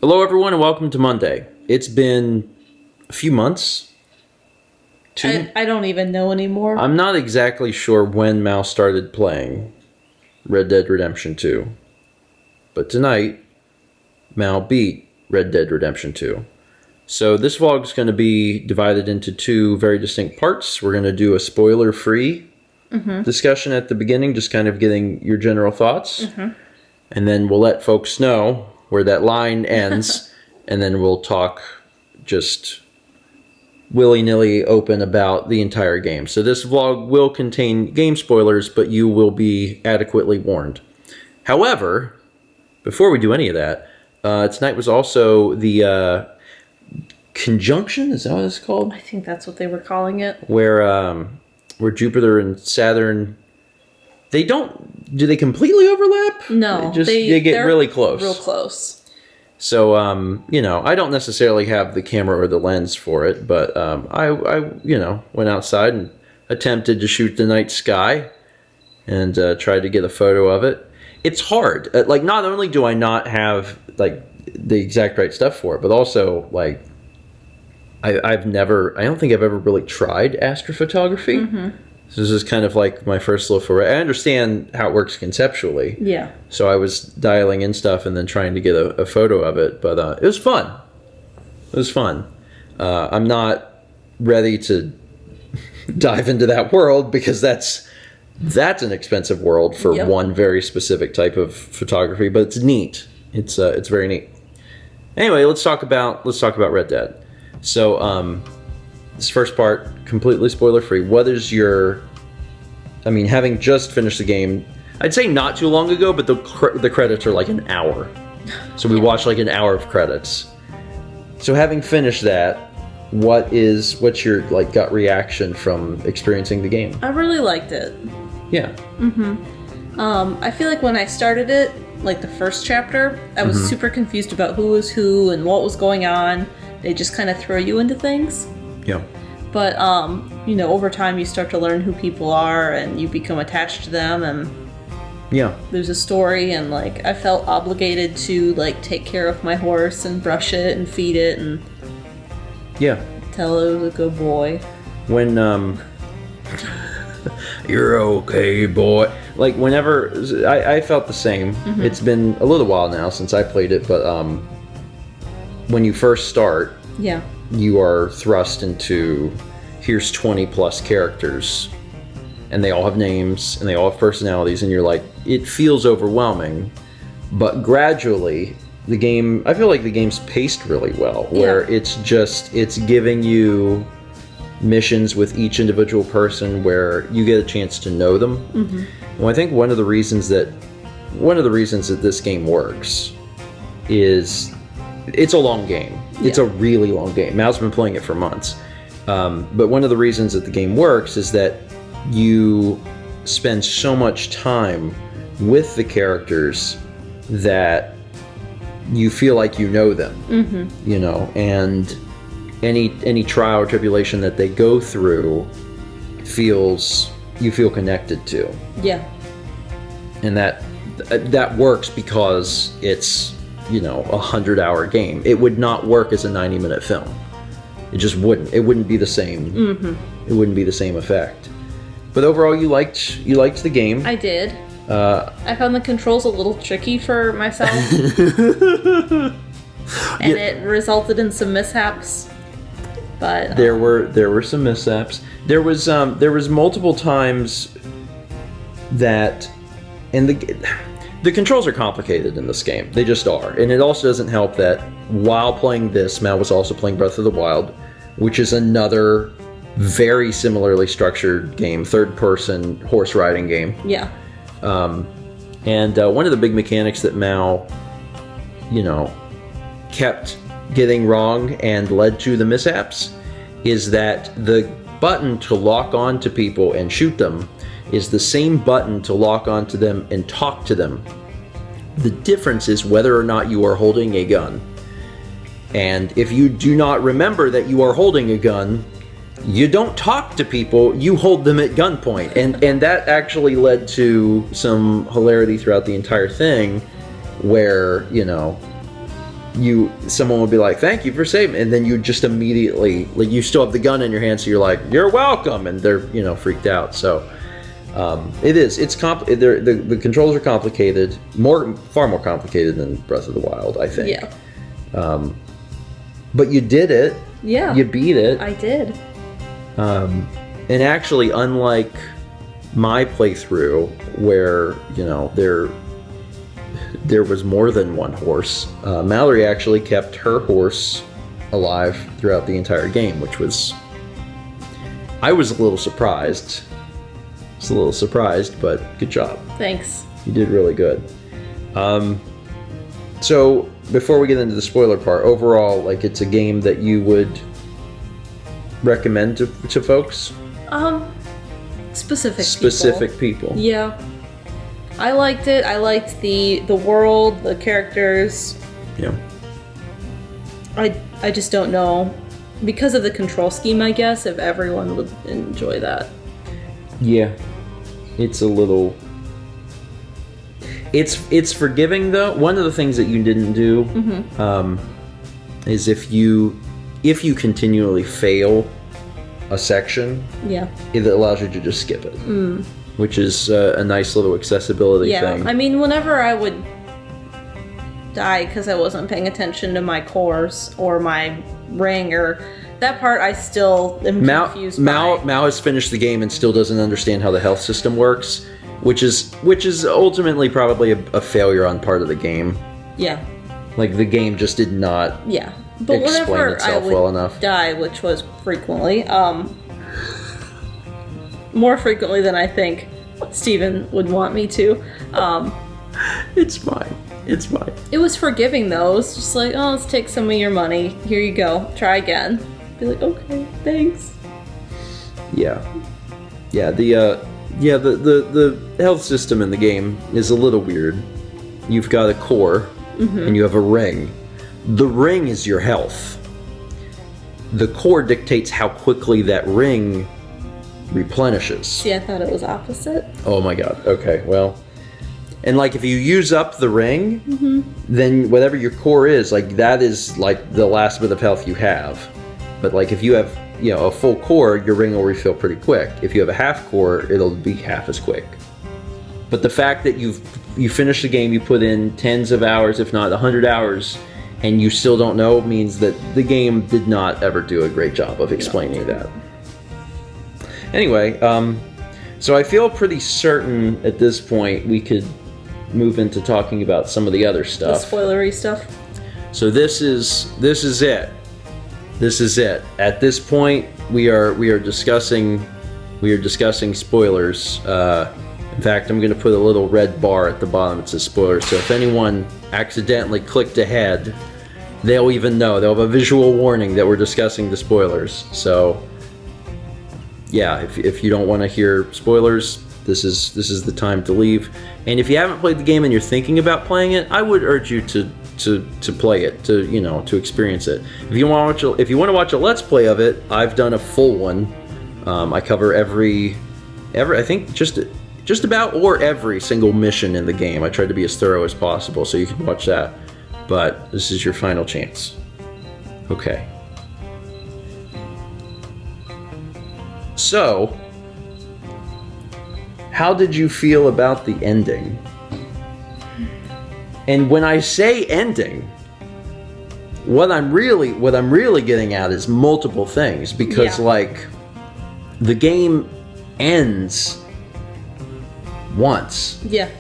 Hello, everyone, and welcome to Monday. It's been a few months. I don't even know anymore. I'm not exactly sure when Mal started playing Red Dead Redemption 2. But tonight, Mal beat Red Dead Redemption 2. So this vlog is going to be divided into two very distinct parts. We're going to do a spoiler-free discussion at the beginning, just kind of getting your general thoughts. And then we'll let folks know where that line ends, and then we'll talk just willy-nilly open about the entire game. So this vlog will contain game spoilers, but you will be adequately warned. However, before we do any of that, tonight was also the conjunction, is that what it's called? I think that's what they were calling it. Where Jupiter and Saturn, do they completely overlap? No. They get really close. Real close. So, I don't necessarily have the camera or the lens for it, but I went outside and attempted to shoot the night sky and tried to get a photo of it. It's hard. Not only do I not have, the exact right stuff for it, but also, I don't think I've ever really tried astrophotography. So this is kind of like my first little foray. I understand how it works conceptually. Yeah. So I was dialing in stuff and then trying to get a photo of it. But it was fun. It was fun. I'm not ready to dive into that world because that's an expensive world for one very specific type of photography. But it's neat. It's very neat. Anyway, let's talk about Red Dead. So this first part, completely spoiler-free. What is having just finished the game, I'd say not too long ago, but the credits are like an hour. So we watched like an hour of credits. So having finished that, what's your gut reaction from experiencing the game? I really liked it. Yeah. I feel like when I started it, the first chapter, I was super confused about who was who and what was going on. They just kind of throw you into things. Yeah. But, over time you start to learn who people are and you become attached to them and there's a story and, I felt obligated to, take care of my horse and brush it and feed it and tell it was a good boy. When, you're okay, boy. Whenever, I felt the same. It's been a little while now since I played it, but, when you first start... Yeah. You are thrust into, here's 20 plus characters and they all have names and they all have personalities and you're like, it feels overwhelming, but gradually I feel like the game's paced really well, where it's giving you missions with each individual person where you get a chance to know them. Well, I think one of the reasons that this game works is it's a long game. It's a really long game. Mal's been playing it for months. But one of the reasons that the game works is that you spend so much time with the characters that you feel like you know them. And any trial or tribulation that they go through you feel connected to. Yeah. And that works because it's a 100-hour game. It would not work as a 90-minute film. It just wouldn't. It wouldn't be the same. It wouldn't be the same effect. But overall, you liked the game. I did. I found the controls a little tricky for myself, and it resulted in some mishaps. But there were some mishaps. There was multiple times that, the controls are complicated in this game. They just are. And it also doesn't help that while playing this, Mal was also playing Breath of the Wild, which is another very similarly structured game, third-person horse riding game. Yeah. And one of the big mechanics that Mal, kept getting wrong and led to the mishaps is that the button to lock on to people and shoot them is the same button to lock onto them and talk to them. The difference is whether or not you are holding a gun. And if you do not remember that you are holding a gun, you don't talk to people, you hold them at gunpoint. And that actually led to some hilarity throughout the entire thing where, someone would be like, "Thank you for saving," and then you just immediately, like, you still have the gun in your hand, so you're like, "You're welcome," and they're freaked out. So it's the controls are complicated, far more complicated than Breath of the Wild, I think. Yeah. But you did it. Yeah. You beat it. I did. And actually, unlike my playthrough, where there was more than one horse, Mallory actually kept her horse alive throughout the entire game, which was... I was a little surprised. But good job. Thanks. You did really good. So, before we get into the spoiler part, overall, like, it's a game that you would recommend to folks? Specific people. Yeah. I liked it. I liked the world, the characters. Yeah. I just don't know. Because of the control scheme, I guess, if everyone would enjoy that. Yeah. It's a little... It's forgiving, though. One of the things that you didn't do is if you continually fail a section, it allows you to just skip it, which is a nice little accessibility thing. I mean, whenever I would die because I wasn't paying attention to my cores or my ring or that part, I still am confused. Mal has finished the game and still doesn't understand how the health system works, which is ultimately probably a failure on part of the game. Yeah. Like, the game just did not but explain whenever itself I would well enough. Die, which was frequently, more frequently than I think Steven would want me to. It's fine. It was forgiving, though. It was just like, oh, let's take some of your money. Here you go. Try again. Be like, okay, thanks. Yeah. The health system in the game is a little weird. You've got a core, and you have a ring. The ring is your health. The core dictates how quickly that ring replenishes. See, I thought it was opposite. Oh my god. Okay, well... And, like, if you use up the ring, then whatever your core is, like, that is, like, the last bit of health you have. But, like, if you have, a full core, your ring will refill pretty quick. If you have a half core, it'll be half as quick. But the fact that you finish the game, you put in tens of hours, if not 100 hours, and you still don't know, means that the game did not ever do a great job of explaining that. Anyway, so I feel pretty certain at this point we could move into talking about some of the other stuff. The spoilery stuff. So this is it. At this point, we are discussing spoilers. In fact, I'm going to put a little red bar at the bottom that says spoilers. So if anyone accidentally clicked ahead, they'll even know. They'll have a visual warning that we're discussing the spoilers. So yeah, if you don't want to hear spoilers, this is the time to leave. And if you haven't played the game and you're thinking about playing it, I would urge you to play it, to experience it. If you want to watch a Let's Play of it, I've done a full one. I cover every I think just about or every single mission in the game. I tried to be as thorough as possible, so you can watch that. But this is your final chance. Okay. So, how did you feel about the ending? And when I say ending, what I'm really getting at is multiple things, because like the game ends once. Yeah.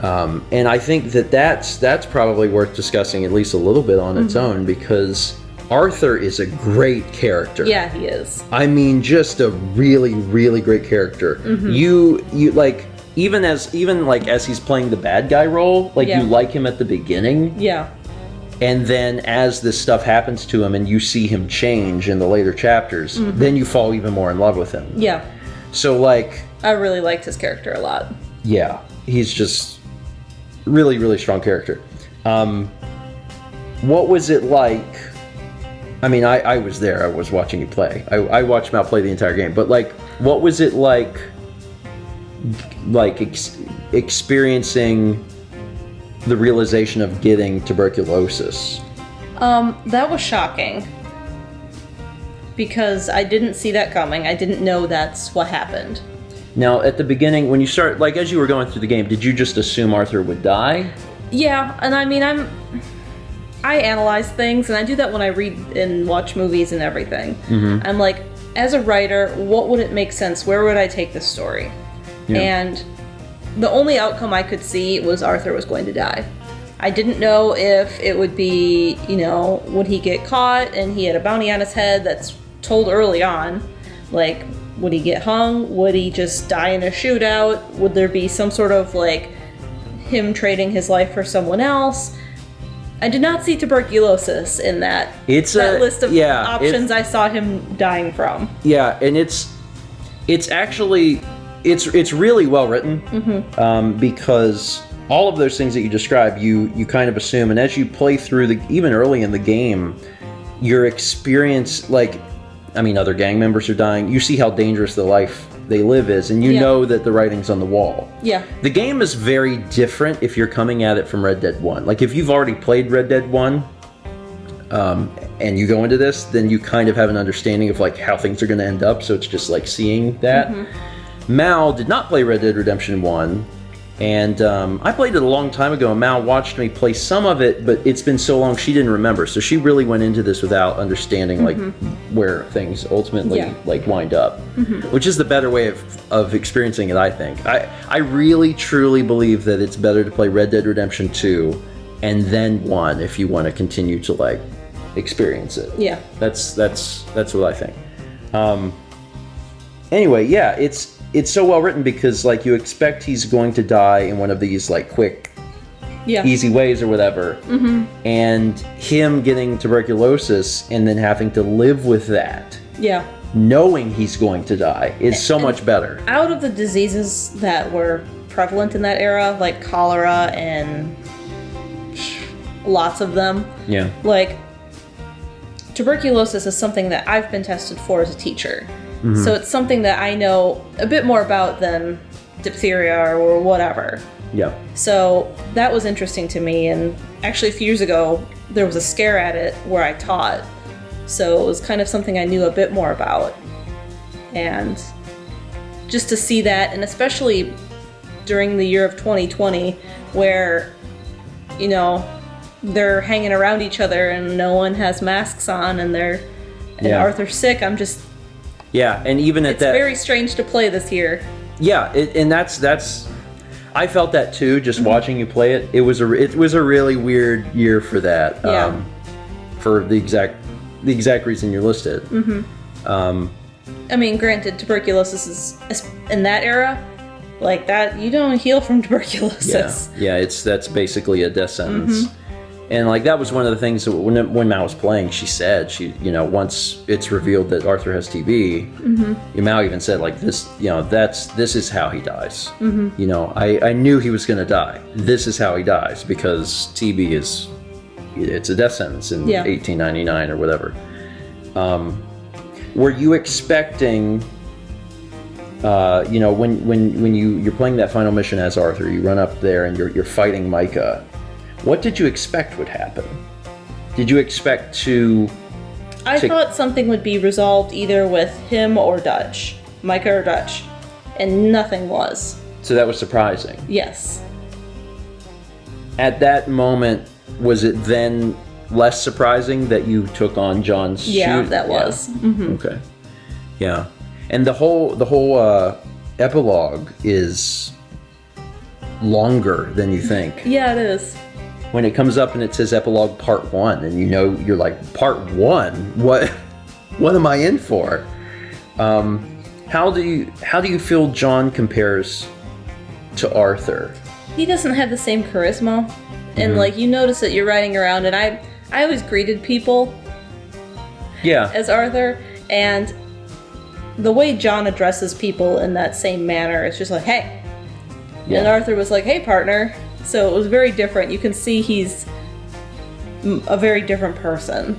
And I think that's probably worth discussing at least a little bit on its own, because Arthur is a great character. Yeah, he is. I mean, just a really, really great character. You like, even as he's playing the bad guy role, like you like him at the beginning. Yeah. And then as this stuff happens to him and you see him change in the later chapters, then you fall even more in love with him. Yeah. So like, I really liked his character a lot. Yeah, he's just really, really strong character. What was it like? I mean, I was there. I was watching you play. I watched Mal play the entire game. But like, what was it like experiencing the realization of getting tuberculosis? That was shocking. Because I didn't see that coming. I didn't know that's what happened. Now, at the beginning, when you start, like, as you were going through the game, did you just assume Arthur would die? Yeah, and I mean, I analyze things, and I do that when I read and watch movies and everything. Mm-hmm. I'm like, as a writer, what would it make sense? Where would I take this story? Yeah. And the only outcome I could see was Arthur was going to die. I didn't know if it would be, would he get caught and he had a bounty on his head that's told early on. Like, would he get hung? Would he just die in a shootout? Would there be some sort of, like, him trading his life for someone else? I did not see tuberculosis in that list of options I saw him dying from. Yeah, and it's actually really well written. Mm-hmm. Because all of those things that you describe, you kind of assume, and as you play through even early in the game, your experience, like, I mean, other gang members are dying. You see how dangerous the life they live is, and you know that the writing's on the wall. Yeah. The game is very different if you're coming at it from Red Dead 1. Like, if you've already played Red Dead 1, and you go into this, then you kind of have an understanding of, like, how things are going to end up, so it's just, like, seeing that. Mm-hmm. Mal did not play Red Dead Redemption 1, and I played it a long time ago, and Mal watched me play some of it, but it's been so long she didn't remember, so she really went into this without understanding, like, where things ultimately, like, wind up, which is the better way of experiencing it, I think. I really, truly believe that it's better to play Red Dead Redemption 2 and then 1 if you want to continue to, like, experience it. Yeah. That's what I think. Anyway, yeah, it's so well written because, like, you expect he's going to die in one of these, like, quick, easy ways or whatever. Mm-hmm. And him getting tuberculosis and then having to live with that, knowing he's going to die, is so much better. Out of the diseases that were prevalent in that era, like cholera and lots of them, like, tuberculosis is something that I've been tested for as a teacher. Mm-hmm. So it's something that I know a bit more about than diphtheria or whatever. Yeah. So that was interesting to me, and actually a few years ago there was a scare at it where I taught. So it was kind of something I knew a bit more about. And just to see that, and especially during the year of 2020 where, they're hanging around each other and no one has masks on and Arthur's sick, I'm just... Yeah, and even it's very strange to play this year. Yeah, and that's I felt that too, just watching you play it. It was a really weird year for that. For the exact reason you listed. Mm-hmm. I mean, granted, tuberculosis is in that era, like that, you don't heal from tuberculosis. Yeah, that's basically a death sentence. Mm-hmm. And, like, that was one of the things that when Mal was playing, she said, once it's revealed that Arthur has TB, Mal even said, like, this, this is how he dies. Mm-hmm. I knew he was going to die. This is how he dies, because TB it's a death sentence in 1899 or whatever. Were you expecting, when you're playing that final mission as Arthur, you run up there and you're fighting Micah, what did you expect would happen? Did you expect to... I thought something would be resolved either with him or Dutch. Micah or Dutch. And nothing was. So that was surprising. Yes. At that moment, was it then less surprising that you took on John's shoot? Yeah, that was. Mm-hmm. Okay. Yeah. And the whole epilogue is longer than you think. Yeah, it is. When it comes up and it says Epilogue Part 1, and you're like, Part 1? What am I in for? How do you feel John compares to Arthur? He doesn't have the same charisma. And like, you notice that you're riding around, and I always greeted people as Arthur, and the way John addresses people in that same manner, it's just like, hey. Yeah. And Arthur was like, hey, partner. So it was very different. You can see he's a very different person.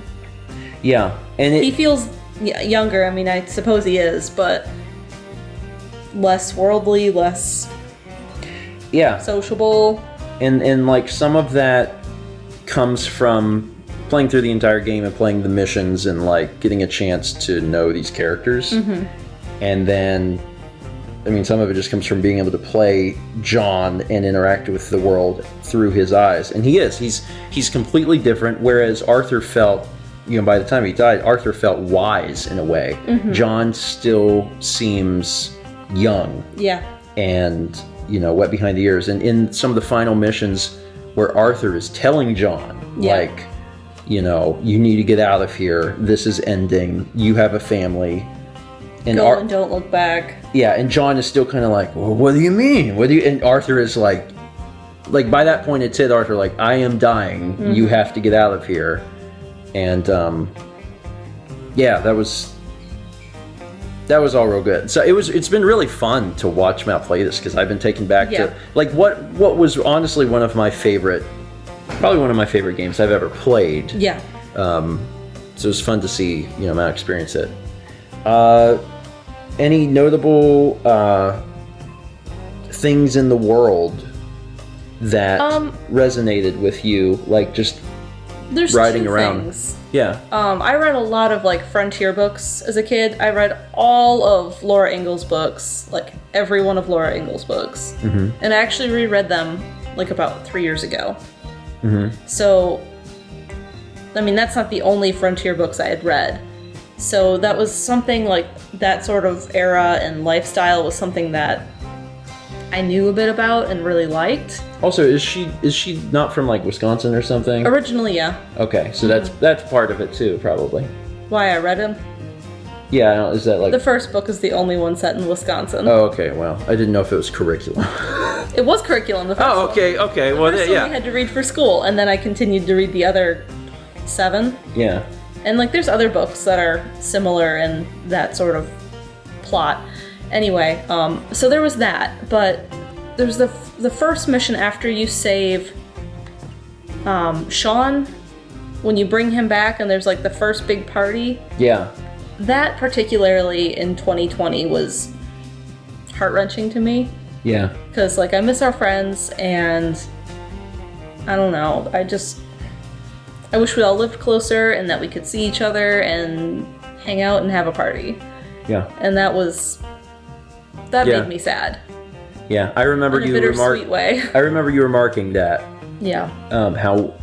Yeah. And he feels younger. I mean, I suppose he is, but less worldly, less sociable. and like some of that comes from playing through the entire game and playing the missions and like getting a chance to know these characters. And then, I mean, some of it just comes from being able to play John and interact with the world through his eyes. And he's completely different, whereas Arthur felt, you know, by the time he died, Arthur felt wise in a way. John still seems young. Yeah. And, you know, wet behind the ears. And in some of the final missions where Arthur is telling John, like, you know, you need to get out of here. This is ending. You have a family. And Go and don't look back. Yeah, and John is still kind of like, well, what do you mean? And Arthur is like by that point it's hit Arthur like, I am dying. You have to get out of here. And yeah, that was all real good. So it's been really fun to watch Matt play this, because I've been taken back to like what was honestly probably one of my favorite games I've ever played. Yeah. So it was fun to see, you know, Matt experience it. Any notable things in the world that resonated with you, like just there's riding two around? Things. Yeah. I read a lot of like frontier books as a kid. I read all of Laura Ingalls' books, like every one of Laura Ingalls' books, and I actually reread them like about 3 years ago. So, I mean, that's not the only frontier books I had read. So that was something like that sort of era and lifestyle was something that I knew a bit about and really liked. Also, is she not from like Wisconsin or something? Originally, yeah. Okay, so that's part of it too, probably. Why I read them? Yeah, is that like... The first book is the only one set in Wisconsin. Oh, okay, well, I didn't know if it was curriculum. It was curriculum, the first one. Okay, well, the first one we had to read for school, and then I continued to read the other 7. Yeah. And like there's other books that are similar in that sort of plot. Anyway, so there was that, but there's the first mission after you save Sean, when you bring him back and there's like the first big party. Yeah. That particularly in 2020 was heart-wrenching to me. Yeah. Because like I miss our friends, and I don't know, I wish we all lived closer and that we could see each other and hang out and have a party. Yeah. And that made me sad. Yeah, I remember you I remember you remarking that. Yeah. How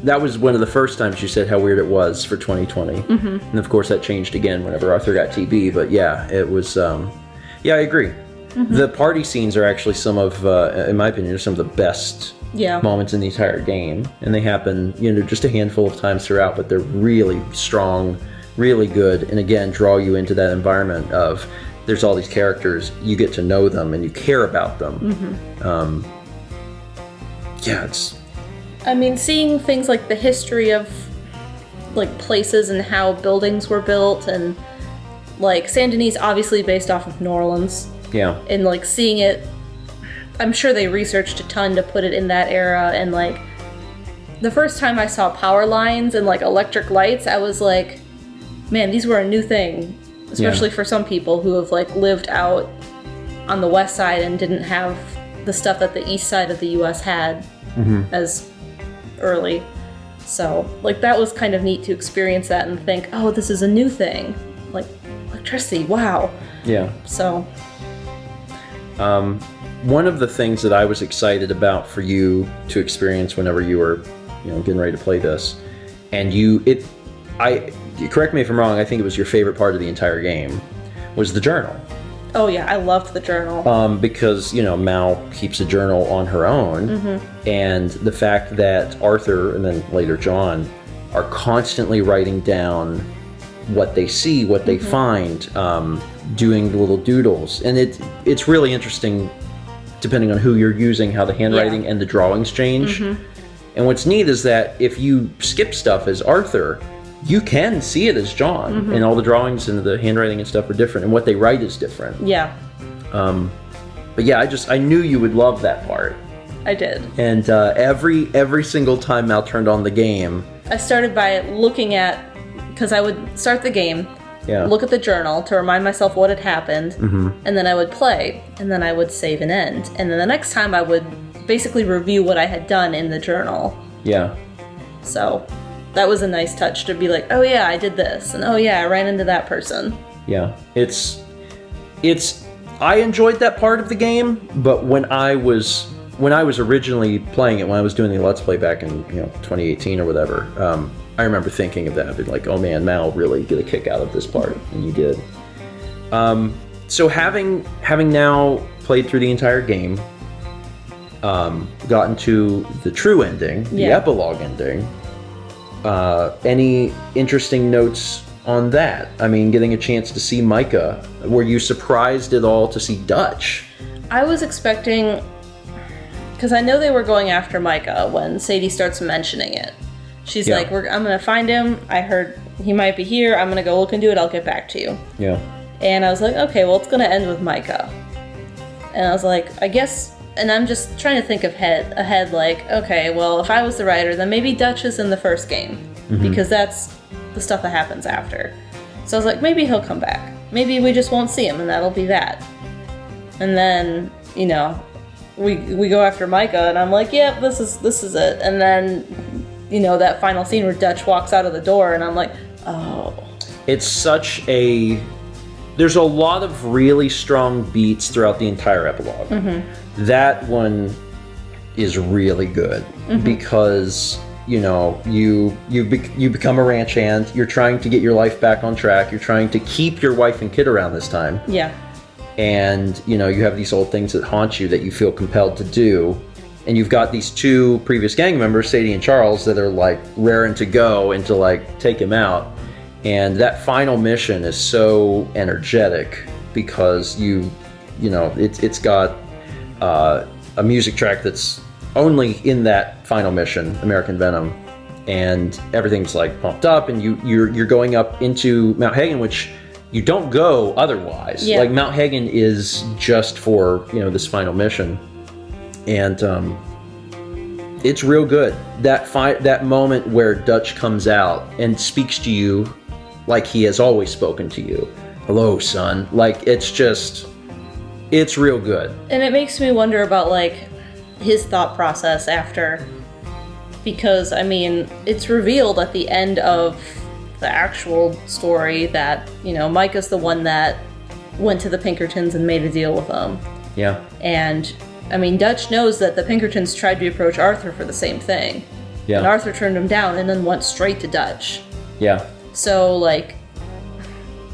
that was one of the first times you said how weird it was for 2020. And of course that changed again whenever Arthur got TB, but yeah, it was yeah, I agree. The party scenes are actually some of in my opinion are some of the best moments in the entire game, and they happen, you know, just a handful of times throughout, but they're really strong, really good, and again draw you into that environment of there's all these characters, you get to know them and you care about them. Yeah, I mean, seeing things like the history of like places and how buildings were built, and like Saint Denis obviously based off of New Orleans. Yeah. And like seeing it, I'm sure they researched a ton to put it in that era, and like the first time I saw power lines and like electric lights, I was like, man, these were a new thing, especially for some people who have like lived out on the west side and didn't have the stuff that the east side of the US had as early. So like that was kind of neat to experience that and think, oh, this is a new thing, like electricity, wow. Yeah. So one of the things that I was excited about for you to experience whenever you were, you know, getting ready to play this, and correct me if I'm wrong, I think it was your favorite part of the entire game, was the journal. Oh yeah, I loved the journal. Because, you know, Mal keeps a journal on her own, and the fact that Arthur and then later John are constantly writing down what they see, what they find, doing little doodles, and it's really interesting depending on who you're using, how the handwriting and the drawings change. And what's neat is that if you skip stuff as Arthur, you can see it as John, and all the drawings and the handwriting and stuff are different, and what they write is different. Yeah. But yeah, I knew you would love that part. I did. And every single time Mal turned on the game, I started by looking at, because I would start the game, look at the journal to remind myself what had happened, and then I would play, and then I would save and end. And then the next time I would basically review what I had done in the journal. Yeah. So that was a nice touch to be like, oh yeah, I did this, and oh yeah, I ran into that person. Yeah, it's I enjoyed that part of the game, but when I was originally playing it, when I was doing the Let's Play back in 2018 or whatever, I remember thinking of that, being like, oh man, Mal really get a kick out of this part, and you did. So having now played through the entire game, gotten to the true ending, the epilogue ending, any interesting notes on that? I mean, getting a chance to see Micah, were you surprised at all to see Dutch? I was expecting, because I know they were going after Micah when Sadie starts mentioning it. She's like, I'm going to find him. I heard he might be here. I'm going to go look into it. I'll get back to you. Yeah. And I was like, okay, well, it's going to end with Micah. And I was like, I guess, and I'm just trying to think ahead, like, okay, well, if I was the writer, then maybe Dutch is in the first game, because that's the stuff that happens after. So I was like, maybe he'll come back. Maybe we just won't see him, and that'll be that. And then, we go after Micah, and I'm like, yep, this is it. And then, that final scene where Dutch walks out of the door, and I'm like, oh. It's such a... There's a lot of really strong beats throughout the entire epilogue. That one is really good because, you become a ranch hand. You're trying to get your life back on track. You're trying to keep your wife and kid around this time. Yeah. And, you have these old things that haunt you that you feel compelled to do. And you've got these two previous gang members, Sadie and Charles, that are like raring to go and to like take him out. And that final mission is so energetic because it's got a music track that's only in that final mission, American Venom, and everything's like pumped up, and you're going up into Mount Hagen, which you don't go otherwise. Yeah. Like Mount Hagen is just for this final mission, and it's real good. That moment where Dutch comes out and speaks to you like he has always spoken to you. Hello, son. Like, it's real good. And it makes me wonder about, like, his thought process after. Because, I mean, it's revealed at the end of the actual story that, Micah's the one that went to the Pinkertons and made a deal with them. Yeah. And, I mean, Dutch knows that the Pinkertons tried to approach Arthur for the same thing. Yeah. And Arthur turned him down and then went straight to Dutch. Yeah. So, like,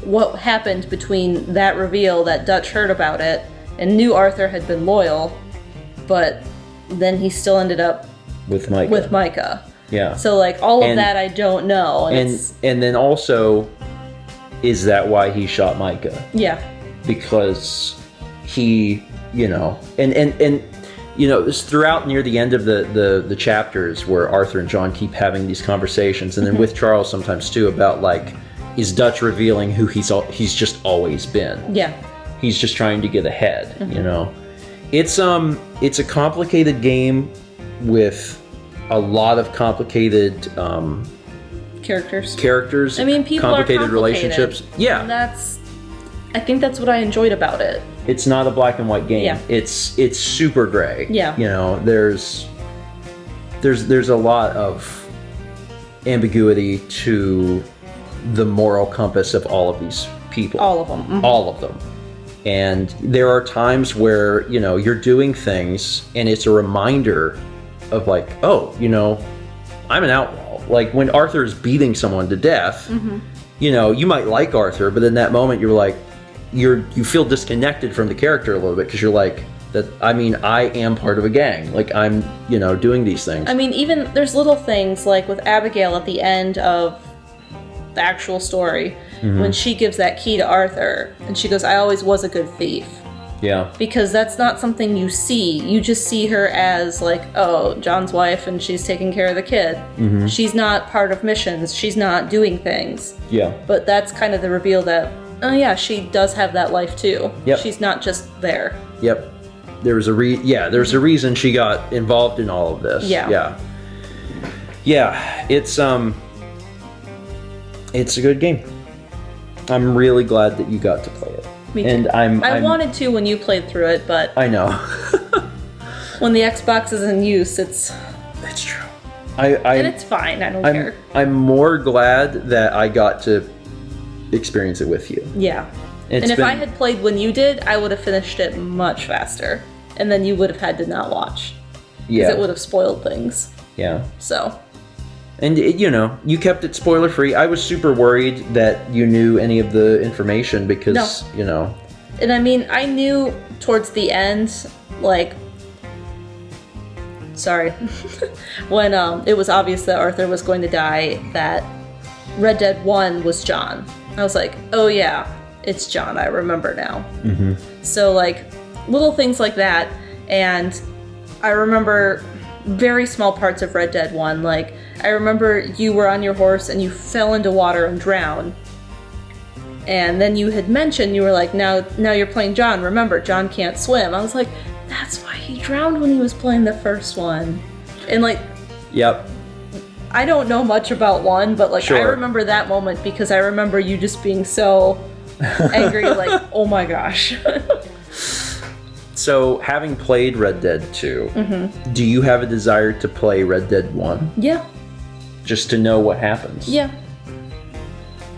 what happened between that reveal that Dutch heard about it and knew Arthur had been loyal, but then he still ended up with Micah. Yeah. So, like, all of that I don't know. And then also, is that why he shot Micah? Yeah. Because he, it's throughout near the end of the chapters where Arthur and John keep having these conversations, and then with Charles sometimes too, about like, is Dutch revealing who he's just always been? Yeah. He's just trying to get ahead, It's a complicated game with a lot of complicated characters. I mean, people complicated are relationships. Yeah. And I think that's what I enjoyed about it. It's not a black and white game. Yeah. It's super gray. Yeah. There's a lot of ambiguity to the moral compass of all of these people. All of them. Mm-hmm. All of them. And there are times where, you're doing things and it's a reminder of like, oh, I'm an outlaw. Like when Arthur is beating someone to death, you might like Arthur, but in that moment you're like, you feel disconnected from the character a little bit because you're like, I am part of a gang. Like I'm, doing these things. I mean, even there's little things like with Abigail at the end of the actual story, when she gives that key to Arthur and she goes, I always was a good thief. Yeah. Because that's not something you see. You just see her as like, oh, John's wife and she's taking care of the kid. Mm-hmm. She's not part of missions. She's not doing things. Yeah. But that's kind of the reveal that, oh yeah, she does have that life too. Yep. She's not just there. Yep. There's a reason she got involved in all of this. Yeah. Yeah. Yeah. It's a good game. I'm really glad that you got to play it. Me too. And I wanted to when you played through it, but I know. When the Xbox is in use, it's true. And it's fine. I don't care. I'm more glad that I got to experience it with you. Yeah. And if I had played when you did, I would have finished it much faster. And then you would have had to not watch. Yeah. Because it would have spoiled things. Yeah. So. And, you kept it spoiler-free. I was super worried that you knew any of the information because, And I mean, I knew towards the end, like... Sorry. When it was obvious that Arthur was going to die, that Red Dead 1 was John. I was like, oh yeah, it's John. I remember now. Mm-hmm. So, like, little things like that. And I remember very small parts of Red Dead 1. Like, I remember you were on your horse and you fell into water and drowned. And then you had mentioned, you were like, now you're playing John. Remember, John can't swim. I was like, that's why he drowned when he was playing the first one. And, like... Yep. I don't know much about 1, but, like, sure. I remember that moment because I remember you just being so angry, like, oh my gosh. So, having played Red Dead 2, do you have a desire to play Red Dead 1? Yeah. Just to know what happens? Yeah.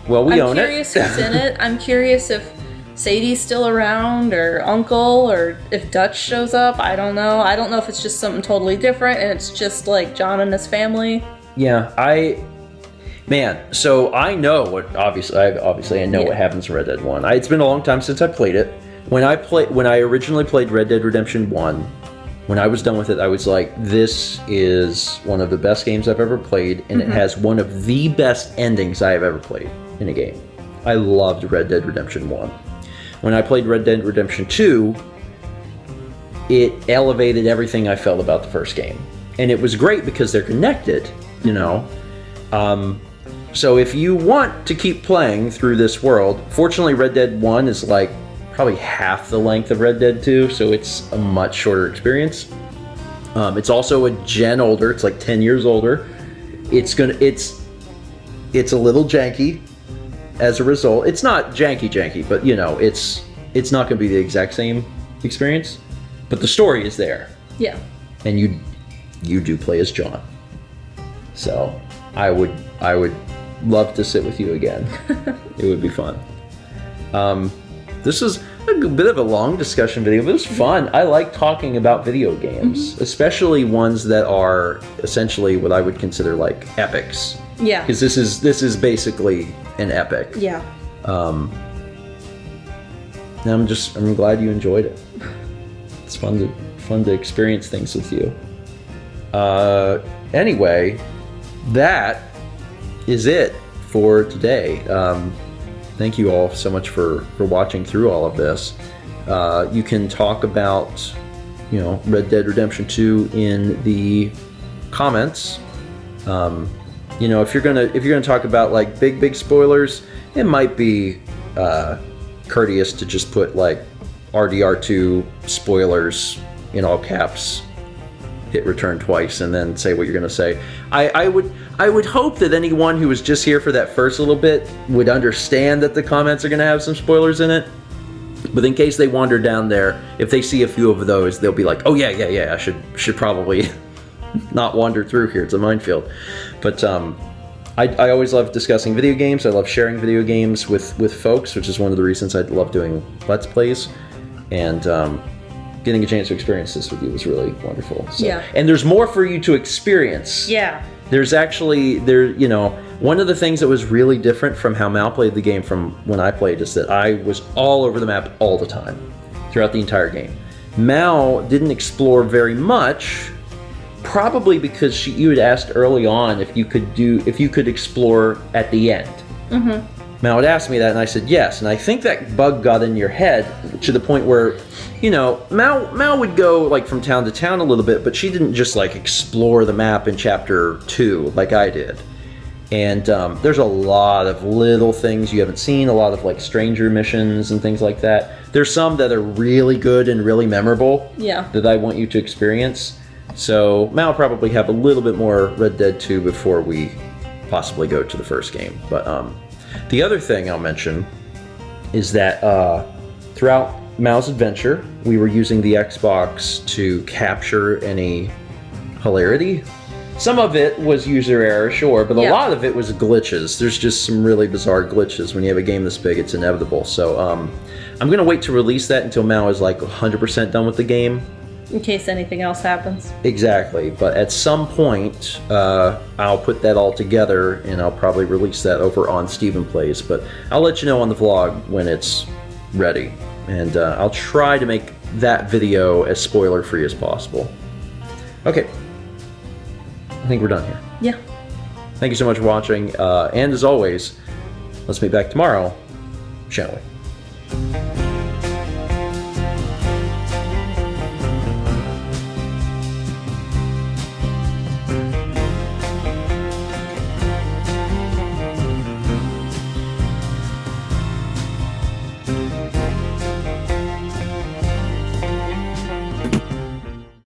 Well, we own it. I'm curious who's in it. I'm curious if Sadie's still around, or Uncle, or if Dutch shows up. I don't know. I don't know if it's just something totally different and it's just, like, John and his family. Yeah, so I know what, obviously I know what happens in Red Dead 1. It's been a long time since I played it. When I originally played Red Dead Redemption 1, when I was done with it, I was like, this is one of the best games I've ever played, and it has one of the best endings I have ever played in a game. I loved Red Dead Redemption 1. When I played Red Dead Redemption 2, it elevated everything I felt about the first game. And it was great because they're connected, So if you want to keep playing through this world, fortunately Red Dead 1 is like probably half the length of Red Dead 2, so it's a much shorter experience. It's also a gen older, it's like 10 years older. It's a little janky as a result. It's not janky, but it's not gonna be the exact same experience. But the story is there. Yeah. And you do play as John. So I would love to sit with you again. It would be fun. This is a bit of a long discussion video, but it was fun. I like talking about video games, especially ones that are essentially what I would consider like epics. Yeah. Because this is basically an epic. Yeah. And I'm glad you enjoyed it. It's fun to experience things with you. Anyway, that is it for today. Thank you all so much for watching through all of this. You can talk about, Red Dead Redemption 2 in the comments. If you're gonna talk about like big spoilers, it might be courteous to just put like RDR2 spoilers in all caps, hit return twice, and then say what you're gonna say. I would hope that anyone who was just here for that first little bit would understand that the comments are gonna have some spoilers in it. But in case they wander down there, if they see a few of those, they'll be like, oh yeah, I should probably not wander through here. It's a minefield. But I always love discussing video games. I love sharing video games with folks, which is one of the reasons I love doing Let's Plays. And getting a chance to experience this with you was really wonderful. So, yeah. And there's more for you to experience. Yeah. There's actually, one of the things that was really different from how Mal played the game from when I played is that I was all over the map all the time, throughout the entire game. Mal didn't explore very much, probably because you had asked early on if you could explore at the end. Mm-hmm. Mal had asked me that, and I said yes. And I think that bug got in your head to the point where, Mal would go like from town to town a little bit, but she didn't just like explore the map in chapter 2 like I did. And there's a lot of little things you haven't seen, a lot of like stranger missions and things like that. There's some that are really good and really memorable. Yeah. That I want you to experience. So Mal will probably have a little bit more Red Dead 2 before we possibly go to the first game. But the other thing I'll mention is that throughout Mao's Adventure. We were using the Xbox to capture any hilarity. Some of it was user error, sure, but a lot of it was glitches. There's just some really bizarre glitches. When you have a game this big, it's inevitable. So I'm going to wait to release that until Mao is like 100% done with the game. In case anything else happens. Exactly, but at some point, I'll put that all together, and I'll probably release that over on Steven Plays, but I'll let you know on the vlog when it's ready, and I'll try to make that video as spoiler-free as possible. Okay. I think we're done here. Yeah. Thank you so much for watching, and as always, let's meet back tomorrow, shall we?